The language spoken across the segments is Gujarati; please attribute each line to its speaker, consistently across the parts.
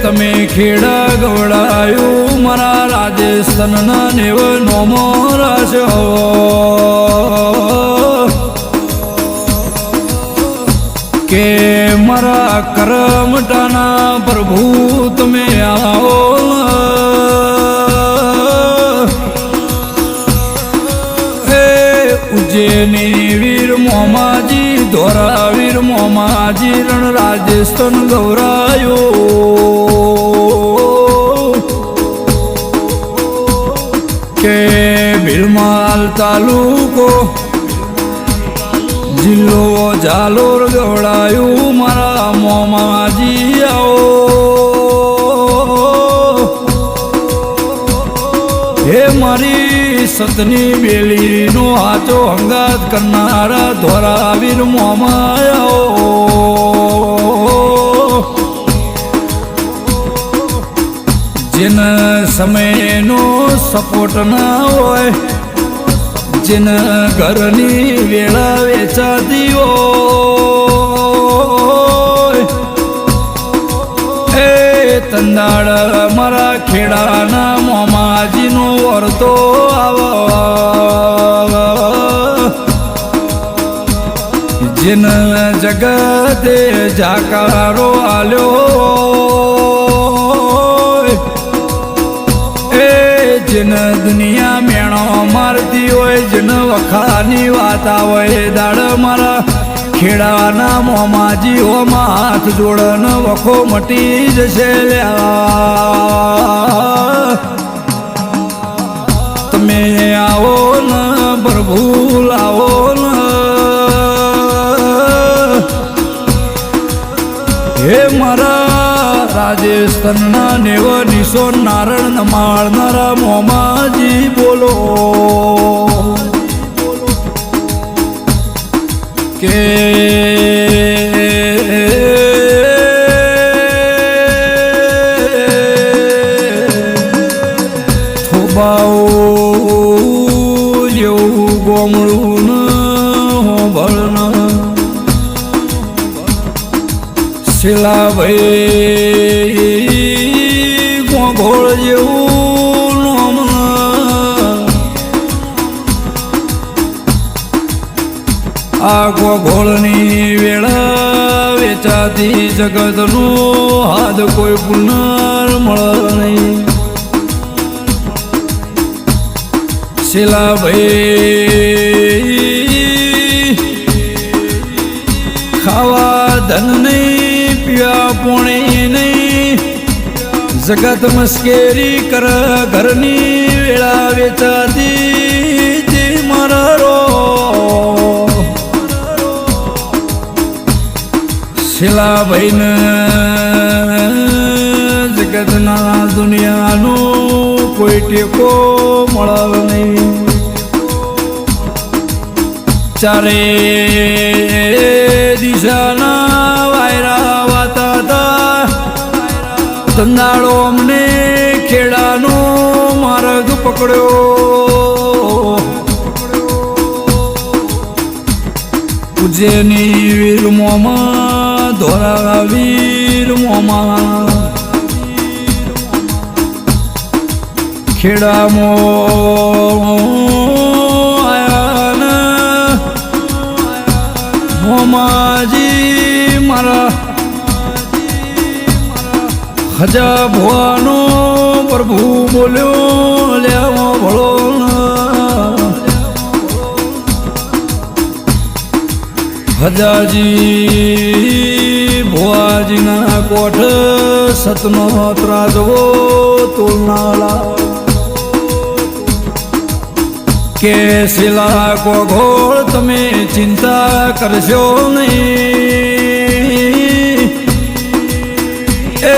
Speaker 1: તમે ખેડા ગવડાયું મારા રાજસ્થાનના નેવ નોમો રાશો કે મારા કરમટાના પ્રભુ તમે આવો ઉજ્જૈની વીર મોમાજી ધોરા વીર મોમાજી રણ રાજસ્થાન ગૌરાયો કે ભીલમાલ તાલુકો જિલ્લો જાલોર ગવડાયું મારા મોમાજી આવો હે મારી સતની બેલીનો હાચો હંગાત કરનારા ધોરા વીર મોમાયા જેન સમયનો સપોર્ટ ના હોય જેન ઘરની વેળા વેચાતી હોય એ તંદાળ મારા ખેડાના મોમાજીનો વર્તો આવો જેન જગતે જાકારો આલ્યો એ જેન દુનિયા મેણો મારતી હોય જેન વખાની વાત આવે દાડ મારા ખેડાના મોમાજી હોમાં હાથ જોડન વખો મટી જશે તમે આવો ને પ્રભુ લાવો ને હે મારા રાજસ્થાનના નેવ નિશો નારણ મારનારા મોમાજી બોલો કે થોબાઓ જેવું ગોમડું ભળના શિલા ભાઈ ગોગોળ જેવું આ ગોગોળની વેળા વેચાતી જગતનું હાથ કોઈ પુનર મળે નહીં શિલા ભાઈ ખાવા ધન નહીં પીવા પોણી નહીં જગત મસ્કેરી કર ઘરની વેળા વેચાતી જે મારો શિલા ભાઈને જગતના દુનિયાનું કોઈ ટેકો મળે નહીં ચારે દિશાના વાયરા વાતા હતા ધંધાળો અમને ખેડાનો માર્ગ પકડ્યો ઉજ્જૈની વીર મોમાં ધોરા વીર મોમાં ખેડામાં આયા મોમાજી મારા હજા ભુવાનો પ્રભુ બોલ્યો લેવો ભળો હજાજી ભુવાજીના કોઠ સતનો ત્રાજવો તોલનાળા કે શિલા ગોગોળ તમે ચિંતા કરશો નહીં એ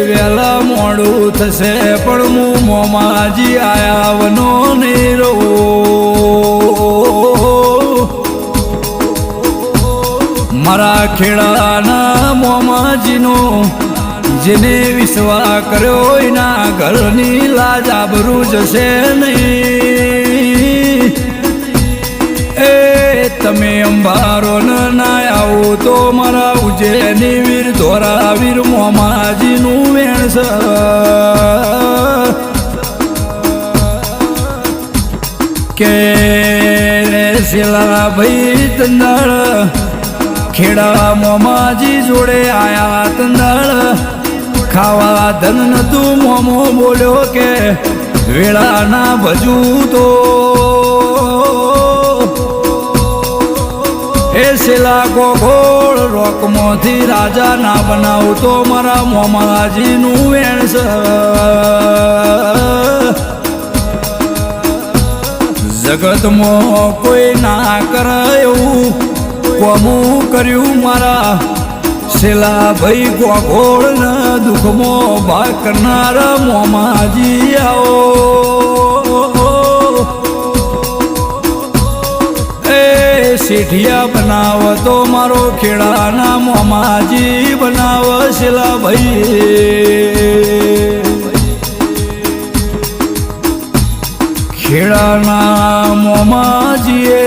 Speaker 1: વેલા મોડું થશે પણ હું મોમાજી આયાવનો નહીં રહું મારા ખેડાના મોમાજીનો જેને વિશ્વા કર્યો એના ઘરની લાજ આબરૂ જશે નહીં એ તમે અંબારો ના આવો તો મારા ઉજ્જૈની વીર ધોરા વીર મોમાજીનું વેણ છે. કે શેલા ભાઈ તંદાળ ખેડા મોમાજી જોડે આયા તંદાળ ખાવા ધન નતું મોમો બોલ્યો કે વેળા ના ભજું તો એ શેલા ગોગોળ રોકમાંથી રાજા ના બનાવું તો મારા મોમાજીનું વેણ છે. જગતમાં કોઈ ના કરે એવું કોમું કર્યું મારા શેલા ભાઈ ગોગોળ ના દુઃખમાં ભાગ કરનારા મોમાજી આવો. શેઠિયા બનાવ તો મારો ખેડાના મોમાજી બનાવ શેલા ભાઈ. ખેડાના મોમાજીએ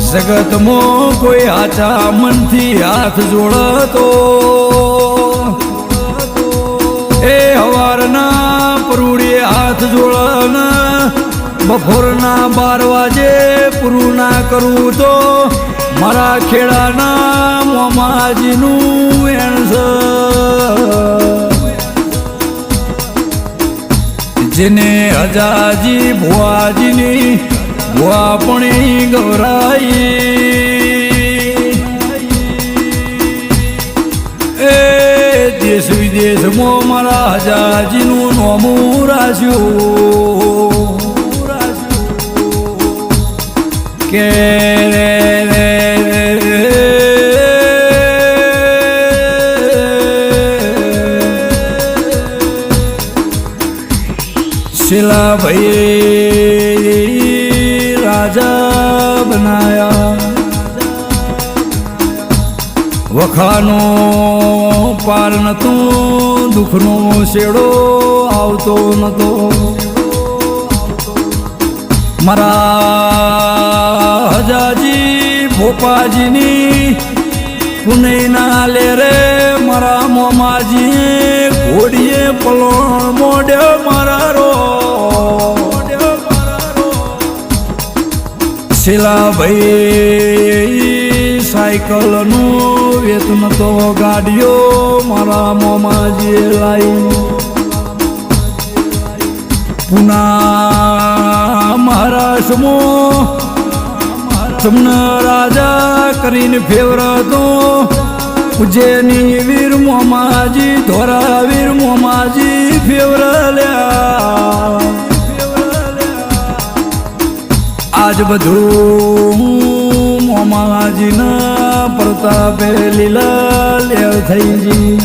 Speaker 1: જગતમાં કોઈ આચા મનથી હાથ જોડતો એ હવારના પરુડીએ હાથ જોડના બપોરના 12 વાગે પૂરું ના કરું તો મારા ખેડાના મોમાજીનું વેણ છે. જેને હજાજી ભુવાજીની ભુવાપણી ગૌરાઈ એ દેશ વિદેશમાં મારા હજાજીનું નોમું રાખ્યું કે શેલા ભાઈ રાજા બનાયા. વખાનો પાર નતો દુઃખનો શેડો આવતો નતો મારા હજાજી ભોપાજીની પુનઈ ના લે રે મારા મોમાજી ઘોડીએ પલોણ મોડ્યો મારા રો. શેલા ભાઈ સાયકલનું વેતન તો ગાડીઓ મારા મોમાજીએ લાવી. પુના મહારાષ્ટ્રમાં તમને રાજા કરીને ફેવરતો ઉજ્જૈની વીર મોમાજી ધોરા વીર મોમાજી ફેવરલ્યા. આજ બધું મોમાજીના પ્રતાપે લીલા લેવ થઈ જી.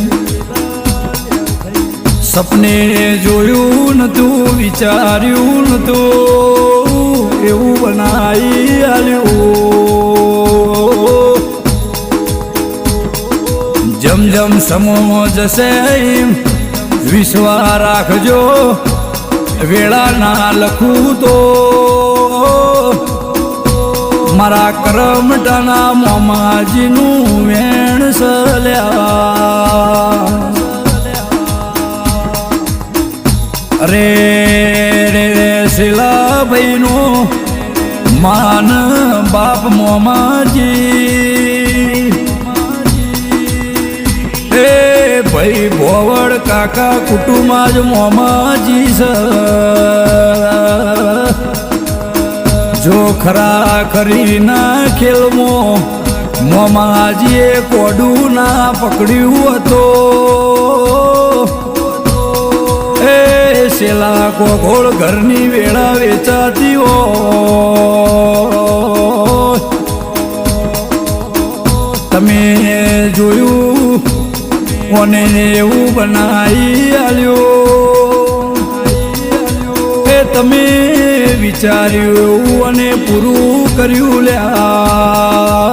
Speaker 1: સપને જોયું નતું વિચાર્યું નતું એવું બનાવી આલ્યું. જમ જમ સમો જશે વિશ્વા રાખજો વેળા ના લખું તો મારા કરમટાના મોમાજીનું વેણ સલ્યા. અરે રે શેલા ભાઈનો માન બાપ મોમાજી એ ભાઈ ભોવડ કાકા કુટુંબમાં જ મોમાજી છે. જો ખરા ખરી ના ખેલમાં મોમાજીએ કોડું ના પકડ્યું હતો એ શેલા ગોગોળ ઘરની વેળા વેચાતી હોય. તમે જોયું કોને એવું બનાવી આલ્યો એ તમે વિચાર્યું અને પૂરું કર્યું લ્યા.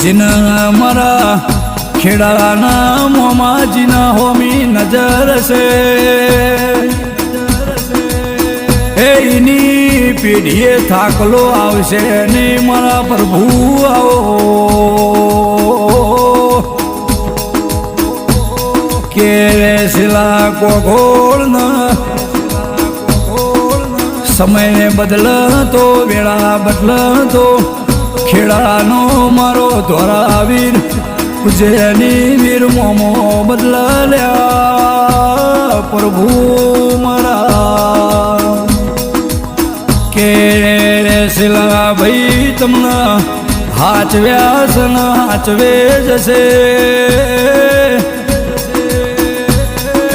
Speaker 1: જેના મારા ખેડાના મોમાજીના હોમી નજર છે એ એની પેઢીએ થાકલો આવશે ને મારા પ્રભુ આવો કે શિલા કોગોળ સમય બદલતો વેળા બદલતો ખેડાનો મારો ધોરાવીર જેની વીર મોમો બદલ્યા પ્રભુ મારા કે શિલા ભાઈ તમને હાચવ્યા છે ને હાચવે જશે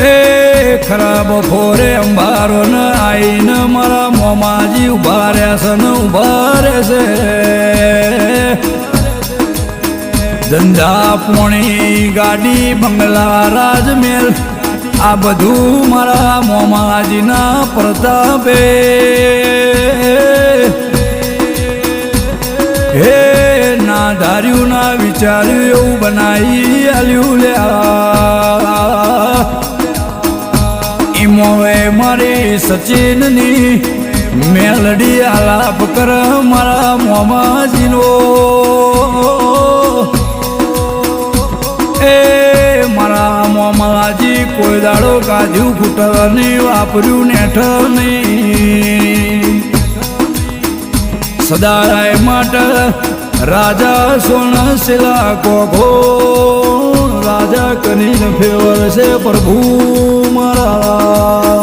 Speaker 1: એ ખરાબ ફોરે અંબારો ને આઈને મારા મોમાજી ઉભા રહ્યા છે ને ઉભા રહેશે ધંધા પોણી ગાડી બંગલા રાજમેલ આ બધું મારા મોમાજીના પ્રતાપે હે ના ધાર્યું ના વિચાર્યું એવું બનાવી આલ્યું લ્યા ઈમોએ મારી સચિનની મેલડી આલાપ કર મારા મોમાજીનો એ મારા મોમાજી કોઈ દાડો કાજુ ખૂટર નહીં વાપર્યું નેઠ નહીં સદારાય માટે રાજા સોન શિલા કોઘો રાજા કરીને ફેવર છે પ્રભુ મારા